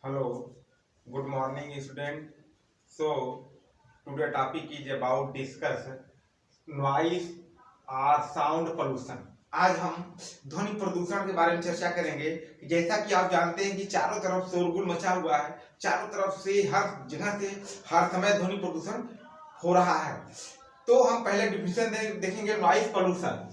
Hello, good morning student. So today topic is about discuss noise और sound pollution. आज हम ध्वनि प्रदूषण के बारे में चर्चा करेंगे। जैसा कि आप जानते हैं कि चारों तरफ शोरगुल मचा हुआ है, चारों तरफ से हर जगह से हर समय ध्वनि प्रदूषण हो रहा है। तो हम पहले डिफिनेशन देखेंगे noise pollution.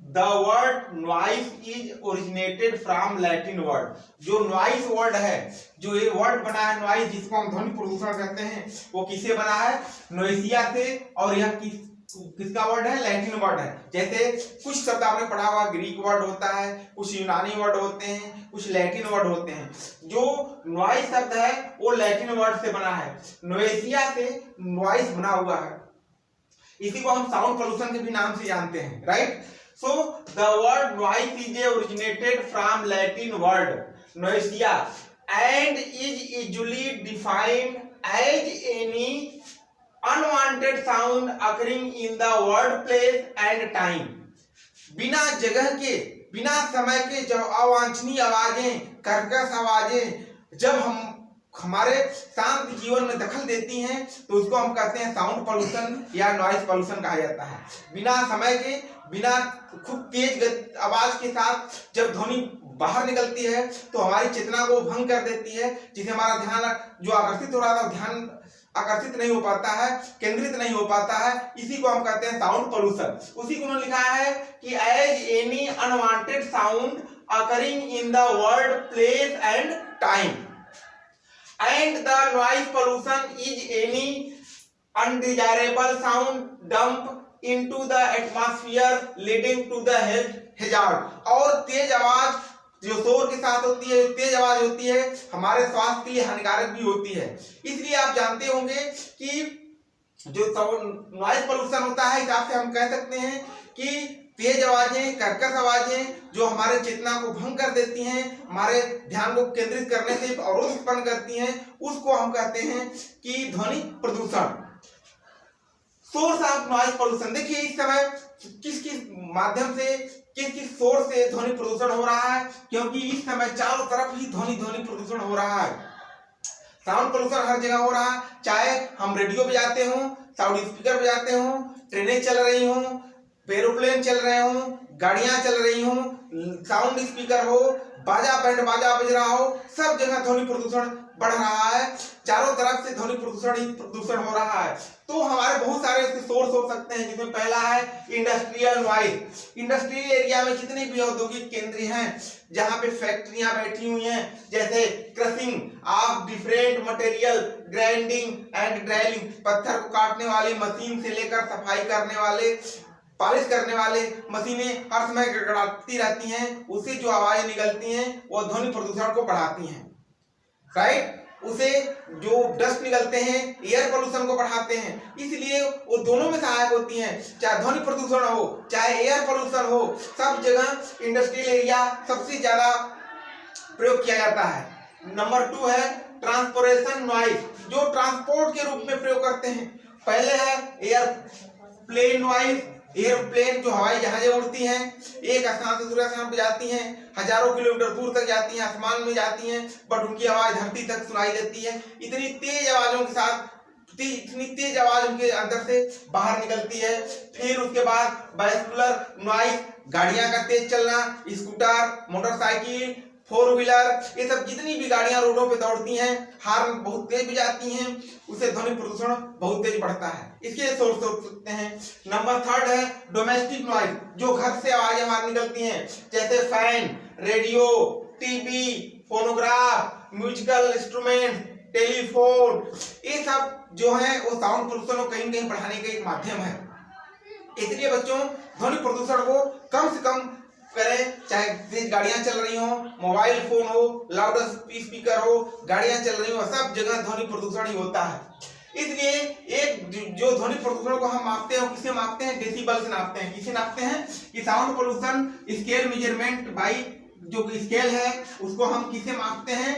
The word noise is originated from Latin word. जो नॉइज वर्ड है, जो ये वर्ड बना है नॉइज, जिसको हम ध्वनि प्रदूषण कहते हैं, वो किससे बना है? नोएसिया से। और यह किसका वर्ड है? लैटिन वर्ड है। जैसे कुछ शब्द आपने पढ़ा हुआ, ग्रीक वर्ड होता है, कुछ यूनानी वर्ड होते हैं, कुछ लैटिन वर्ड होते हैं। जो नॉइज शब्द है वो लैटिन वर्ड से बना है, नोएसिया से नॉइज बना हुआ है। इसी को हम साउंड पोल्यूशन के भी नाम से जानते हैं, right? So the word noise is originated from Latin word noisia and is usually defined as any unwanted sound occurring in the workplace and time। बिना जगह के, बिना समय के जब अवांछनीय आवाजें, कर्कश आवाजें जब हमारे शांत जीवन में दखल देती हैं तो उसको हम कहते हैं साउंड पोल्यूशन या नॉइज पोल्यूशन कहा जाता है। बिना समय के, बिना खूब तेज आवाज के साथ जब ध्वनि बाहर निकलती है तो हमारी चेतना को भंग कर देती है, जिससे हमारा ध्यान जो आकर्षित हो रहा था, ध्यान आकर्षित नहीं हो पाता है, केंद्रित नहीं हो पाता है। इसी को हम कहते हैं साउंड पोल्यूशन। उसी को उन्होंने लिखा है कि as any unwanted sound occurring in the world, place and time, and the noise pollution is any undesirable sound dumped into the atmosphere leading to the hazard। और तेज आवाज जो शोर के साथ होती है, तेज आवाज होती है, हमारे स्वास्थ्य के लिए हानिकारक भी होती है। इसलिए आप जानते होंगे कि जो नॉइज पोल्यूशन होता है, हिसाब से हम कह सकते हैं कि तेज आवाजें, कर्कश आवाजें जो हमारे चेतना को भंग कर देती हैं, हमारे ध्यान को केंद्रित करने से अवरोध उत्पन्न करती हैं, उसको हम कहते हैं कि ध्वनि प्रदूषण। Source of noise pollution. देखिए इस समय किस किस माध्यम से, किस किस सोर्स से ध्वनि प्रदूषण हो रहा है, क्योंकि इस समय चारों तरफ ही ध्वनि प्रदूषण हो रहा है। साउंड पोल्यूशन हर जगह हो रहा है, चाहे हम रेडियो बजाते हों, साउंड स्पीकर बजाते हों, ट्रेनें चल रही हों, एरोप्लेन चल रहे हों, गाड़ियां चल रही हों, साउंड स्पीकर हो, बाजा बैंड बाजा बज रहा हो, सब जगह ध्वनि प्रदूषण बढ़ रहा है। चारों तरफ से ध्वनि प्रदूषण ही प्रदूषण हो रहा है। तो हमारे बहुत सारे इसके सोर्स हो सकते हैं, जिसमें पहला है इंडस्ट्रियल नॉइज। इंडस्ट्रियल एरिया में जितने भी औद्योगिक केंद्र हैं, जहां पे फैक्ट्रियां बैठी हुई हैं, जैसे crushing of different material, grinding and drilling, पत्थर को काटने वाली मशीन से लेकर सफाई करने वाले, पॉलिश करने वाले मशीनें हर समय गड़गड़ाती रहती हैं, उससे जो आवाजें निकलती हैं वो ध्वनि प्रदूषण को बढ़ाती हैं, राइट? उसे जो डस्ट निकलते हैं एयर पोल्यूशन को बढ़ाते हैं। इसलिए वो दोनों में सहायक होती हैं, चाहे ध्वनि प्रदूषण हो चाहे एयर पोल्यूशन हो, सब जगह इंडस्ट्रियल एरिया सबसे ज्यादा प्रयोग किया जाता है। नंबर 2 है ट्रांसपोर्टेशन नॉइज, जो ट्रांसपोर्ट के रूप में प्रयोग करते हैं। पहले है एयरप्लेन नॉइज। एयरप्लेन जो हवाई जहाजें उड़ती हैं, एक स्थान से दूसरे स्थान पर जाती हैं, हजारों किलोमीटर दूर तक जाती हैं, आसमान में जाती हैं, बट उनकी आवाज धरती तक सुनाई देती है। इतनी तेज आवाजों के साथ, इतनी तेज आवाज उनके अंदर से बाहर निकलती है। फिर उसके बाद वेहिकुलर नॉइज, गाड़ियां का तेज चलना, स्कूटर, मोटरसाइकिल, 4 व्हीलर, ये सब जितनी भी गाड़ियां रोडों पे दौड़ती हैं, हार्न बहुत तेज बजाती हैं, उससे ध्वनि प्रदूषण बहुत तेज बढ़ता है। इसके सोर्स हो सकते हैं। नंबर 3 है डोमेस्टिक नॉइज, जो घर से आवाजें बाहर निकलती हैं, जैसे fan, radio, TV, phonograph, musical instrument, telephone, ये सब जो है वो साउंड प्रदूषण को कहीं कहीं बढ़ाने का एक माध्यम है। इसलिए बच्चों ध्वनि प्रदूषण को कम से कम करें, चाहे तेज गाड़ियां चल रही हो, मोबाइल फोन हो, लाउड स्पीकर हो, गाड़ियां चल रही हो, सब जगह ध्वनि प्रदूषण ही होता है। इसलिए एक जो ध्वनि प्रदूषण को हम मापते हैं, किसे मापते हैं? डेसिबल से नापते हैं। किसे नापते हैं? कि sound pollution scale measurement by जो स्केल है उसको हम किसे मापते हैं?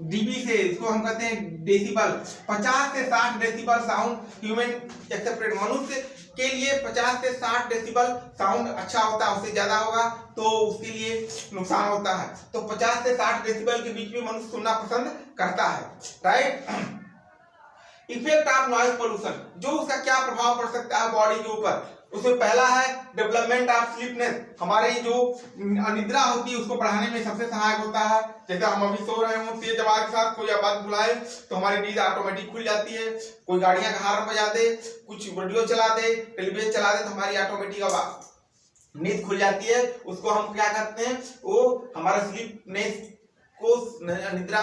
डीबी से। इसको हम कहते हैं डेसिबल। 50 से 60 डेसिबल साउंड ह्यूमन एक्सेप्टेड, मनुष्य के लिए 50 से 60 डेसिबल साउंड अच्छा होता है, उससे ज्यादा होगा तो उसके लिए नुकसान होता है। तो 50 से 60 डेसिबल के बीच में मनुष्य सुनना पसंद करता है, right. Effect of noise pollution, जो उसका क्या प्रभाव पड़ सकता है बॉडी के ऊपर, उसमें पहला है डेवलपमेंट ऑफ स्लीपनेस, हमारी जो अनिद्रा होती है उसको बढ़ाने में सबसे सहायक होता है। जैसे हम अभी सो रहे हो, तेज आवाज के साथ कोई आवाज बुलाए तो हमारी नींद ऑटोमेटिक खुल जाती है। कोई गाड़ियां का हॉर्न बजा दे, कुछ रेडियो चला दे, टेलीविजन चला दे तो हमारी ऑटोमेटिक आवाज नींद खुल जाती है। उसको हम क्या करते हैं, वो हमारा स्लीपनेस को निद्रा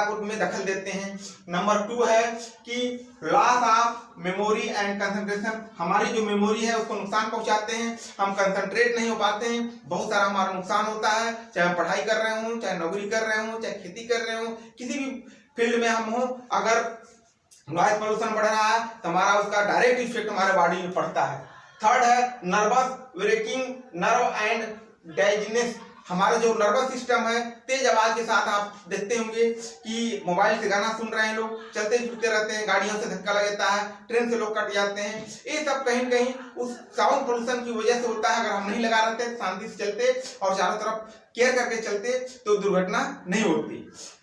को में दखल देते हैं। नंबर 2 है कि loss of memory and concentration, हमारी जो मेमोरी है उसको नुकसान पहुंचाते हैं, हम कंसंट्रेट नहीं हो पाते हैं, बहुत सारा हमारा नुकसान होता है। चाहे हम पढ़ाई कर रहे हो, चाहे नौकरी कर रहे हो, चाहे खेती कर रहे हो, किसी भी फील्ड में हम हो, अगर नॉइज पोल्यूशन बढ़ रहा है तो हमारा उसका डायरेक्ट इफेक्ट हमारे बॉडी में पड़ता है। थर्ड है नर्वस ब्रेकिंग नर्व एंड डाइजनेस, हमारा जो नर्वस सिस्टम है, तेज आवाज के साथ आप देखते होंगे कि मोबाइल से गाना सुन रहे हैं लोग, चलते फिरते रहते हैं, गाड़ियों से धक्का लग जाता है, ट्रेन से लोग कट जाते हैं, ये सब कहीं न कहीं उस साउंड पोल्यूशन की वजह से होता है। अगर हम नहीं लगा रहते, शांति से चलते और चारों तरफ केयर करके चलते तो दुर्घटना नहीं होती,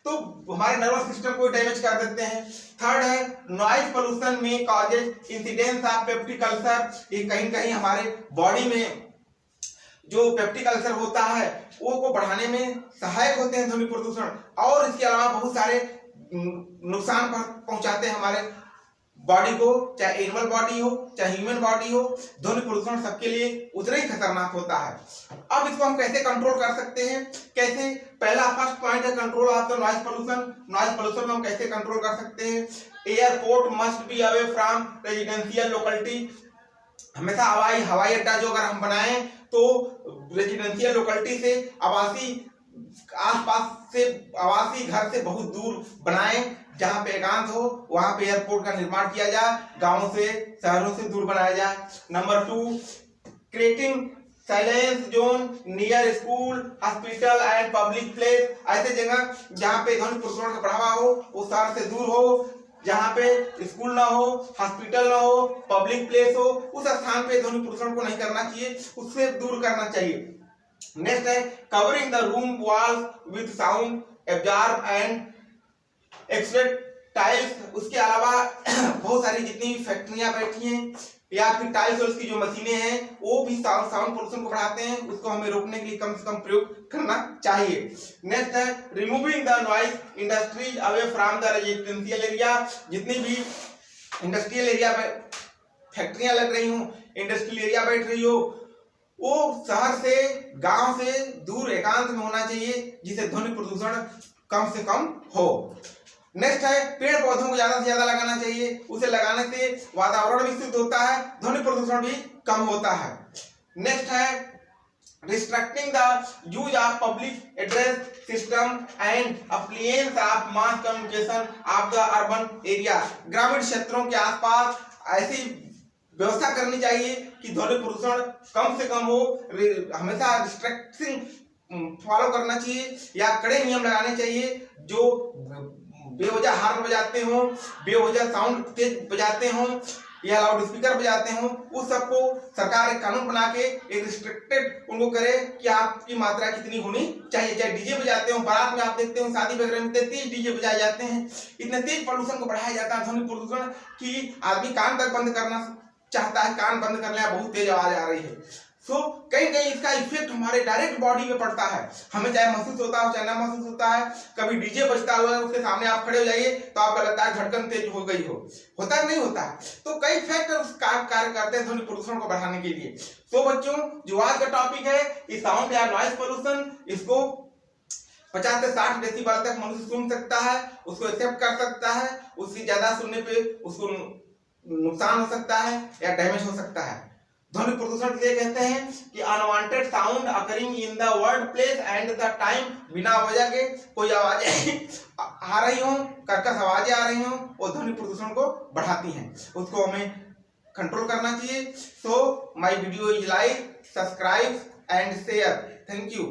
तो हमारे नर्वस सिस्टम को डैमेज कर देते हैं। थर्ड है नॉइज पोल्यूशन में causes incidence of peptic ulcer, ये कहीं कहीं हमारे बॉडी में जो पेप्टिक अल्सर होता है वो को बढ़ाने में सहायक होते हैं ध्वनि प्रदूषण, और इसके अलावा बहुत सारे नुकसान पहुंचाते हैं हमारे बॉडी को, चाहे एनिमल बॉडी हो चाहे ह्यूमन बॉडी हो, ध्वनि प्रदूषण सबके लिए उतना ही खतरनाक होता है। अब इसको हम कैसे कंट्रोल कर सकते हैं, कैसे, पहला फर्स्ट पॉइंट है control of the noise pollution. Noise pollution को हम कैसे कंट्रोल कर सकते हैं, airport must be away from residential locality, हमेशा हवाई अड्डा जो अगर हम बनाएं तो रेजिडेंशियल लोकेलिटी से आवासी घर से बहुत दूर बनाएं, जहां पे एकांत हो वहां पे एयरपोर्ट का निर्माण किया जाए, गांवों से शहरों से दूर बनाया जाए। Number 2 creating silence zone near school hospital and public place, ऐसे जगह जहां पे ध्वनि प्रदूषण का बढ़ावा हो, वो शहर से दूर हो, जहाँ पे स्कूल ना हो, हॉस्पिटल ना हो, पब्लिक प्लेस हो, उस स्थान पे ध्वनि प्रदूषण को नहीं करना चाहिए, उससे दूर करना चाहिए। नेक्स्ट है covering the room walls with sound absorb and expect tiles, उसके अलावा बहुत सारी जितनी फैक्ट्रियां बैठी हैं या फिर टाइल्स और उसकी जो मशीनें हैं वो भी साउंड पोल्यूशन को बढ़ाते हैं, उसको हमें रोकने के लिए कम से कम प्रयोग करना चाहिए। नेक्स्ट है removing the noise industries away from the residential area, जितनी भी इंडस्ट्रियल एरिया में फैक्ट्रियां लग रही हो, इंडस्ट्रियल एरिया बैठ रही हो, वो शहर से गांव से दूर एकांत में होना चाहिए, जिससे ध्वनि प्रदूषण कम से कम हो। नेक्स्ट है पेड़ पौधों को ज्यादा से ज्यादा लगाना चाहिए, उसे लगाने से वातावरण भी शुद्ध होता है, ध्वनि प्रदूषण भी कम होता है। नेक्स्ट है restricting the use of public address system and appliance of mass communication of the urban area, ग्रामीण क्षेत्रों के आसपास ऐसी व्यवस्था करनी चाहिए कि ध्वनि प्रदूषण कम से कम हो, हमेशा रिस्ट्रिक्टिंग फॉलो करना चाहिए या कड़े नियम लगाने चाहिए, जो बेवजह हार्न बजाते हो, बेवजह साउंड तेज बजाते हो या लाउड स्पीकर बजाते हो, उस सबको सरकार एक कानून बना के एक रिस्ट्रिक्टेड उनको करे कि आपकी मात्रा कितनी होनी चाहिए। चाहे डीजे बजाते हो, बारात में आप देखते हो शादी वगैरह में तेज डीजे बजाए जाते हैं, इतने तेज प्रदूषण को बढ़ाया जाता है ध्वनि प्रदूषण कि आदमी कान तक बंद करना चाहता है, कान बंद कर लिया, बहुत तेज आवाज आ रही है। सो कहीं कहीं इसका इफेक्ट हमारे डायरेक्ट बॉडी में पड़ता है, हमें चाहे महसूस होता हो चाहे ना महसूस होता है। कभी डीजे बजता हुआ उसके सामने आप खड़े हो जाइए तो आपको लगता है धड़कन तेज हो गई हो, होता नहीं होता। तो कई फैक्टर कार्य करते हैं ध्वनि प्रदूषण को बढ़ाने के लिए। तो बच्चों जो आज का टॉपिक है इस साउंड या नॉइज पोल्यूशन, इसको 50 से 60 डेसिबल तक मनुष्य सुन सकता है, उसको एक्सेप्ट कर सकता है, उससे ज्यादा सुनने पे उसको नुकसान हो सकता है या डैमेज हो सकता है। ध्वनि प्रदूषण किसे कहते हैं कि unwanted sound occurring in the word place and the time, बिना वजह के कोई आवाजें आ रही हो, कर्कश आवाजें आ रही हो, वो ध्वनि प्रदूषण को बढ़ाती हैं, उसको हमें कंट्रोल करना चाहिए। So my video is like, subscribe and share. Thank you.